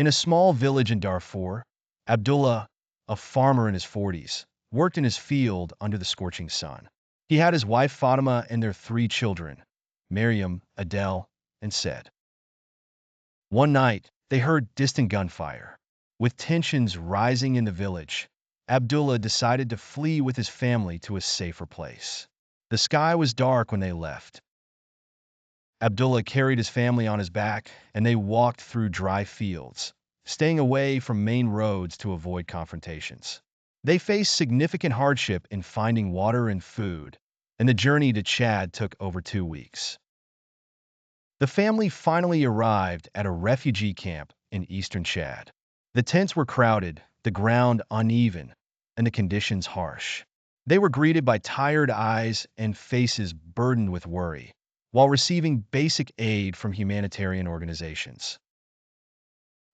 In a small village in Darfur, Abdullah, a farmer in his 40s, worked in his field under the scorching sun. He had his wife Fatima and their three children, Maryam, Adele, and Said. One night, they heard distant gunfire. With tensions rising in the village, Abdullah decided to flee with his family to a safer place. The sky was dark when they left. Abdullah carried his family on his back, and they walked through dry fields, staying away from main roads to avoid confrontations. They faced significant hardship in finding water and food, and the journey to Chad took over 2 weeks. The family finally arrived at a refugee camp in eastern Chad. The tents were crowded, the ground uneven, and the conditions harsh. They were greeted by tired eyes and faces burdened with worry, while receiving basic aid from humanitarian organizations.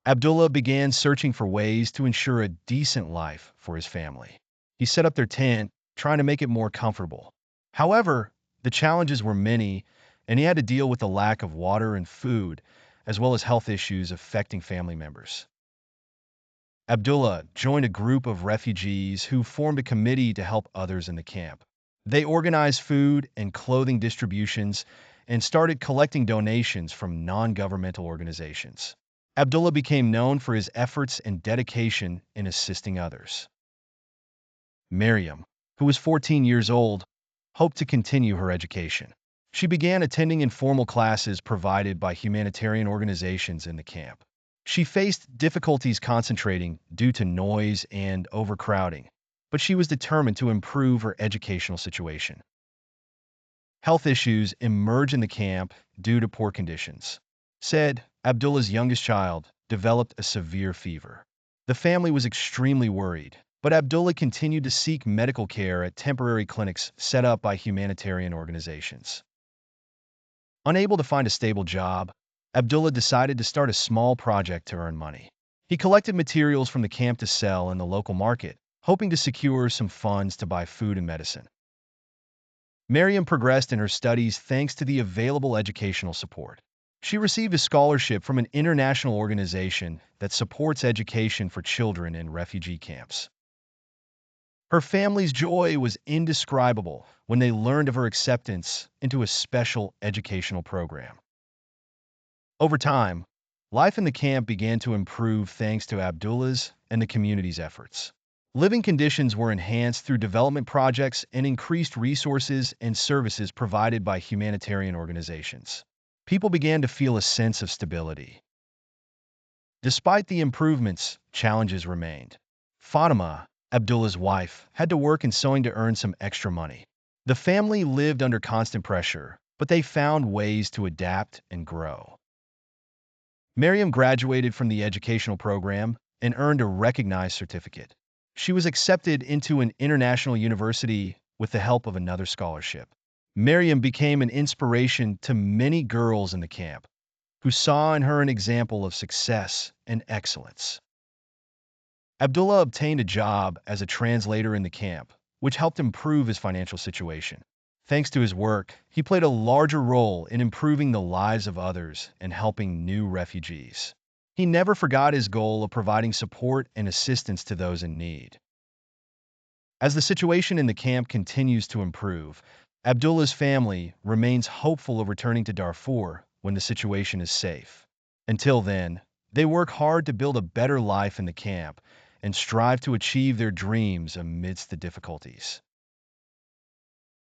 Abdullah began searching for ways to ensure a decent life for his family. He set up their tent, trying to make it more comfortable. However, the challenges were many, and he had to deal with the lack of water and food, as well as health issues affecting family members. Abdullah joined a group of refugees who formed a committee to help others in the camp. They organized food and clothing distributions and started collecting donations from non-governmental organizations. Abdullah became known for his efforts and dedication in assisting others. Maryam, who was 14 years old, hoped to continue her education. She began attending informal classes provided by humanitarian organizations in the camp. She faced difficulties concentrating due to noise and overcrowding, but she was determined to improve her educational situation. Health issues emerged in the camp due to poor conditions. Said, Abdullah's youngest child, developed a severe fever. The family was extremely worried, but Abdullah continued to seek medical care at temporary clinics set up by humanitarian organizations. Unable to find a stable job, Abdullah decided to start a small project to earn money. He collected materials from the camp to sell in the local market, hoping to secure some funds to buy food and medicine. Maryam progressed in her studies thanks to the available educational support. She received a scholarship from an international organization that supports education for children in refugee camps. Her family's joy was indescribable when they learned of her acceptance into a special educational program. Over time, life in the camp began to improve thanks to Abdullah's and the community's efforts. Living conditions were enhanced through development projects and increased resources and services provided by humanitarian organizations. People began to feel a sense of stability. Despite the improvements, challenges remained. Fatima, Abdullah's wife, had to work in sewing to earn some extra money. The family lived under constant pressure, but they found ways to adapt and grow. Maryam graduated from the educational program and earned a recognized certificate. She was accepted into an international university with the help of another scholarship. Maryam became an inspiration to many girls in the camp, who saw in her an example of success and excellence. Abdullah obtained a job as a translator in the camp, which helped improve his financial situation. Thanks to his work, he played a larger role in improving the lives of others and helping new refugees. He never forgot his goal of providing support and assistance to those in need. As the situation in the camp continues to improve, Abdullah's family remains hopeful of returning to Darfur when the situation is safe. Until then, they work hard to build a better life in the camp and strive to achieve their dreams amidst the difficulties.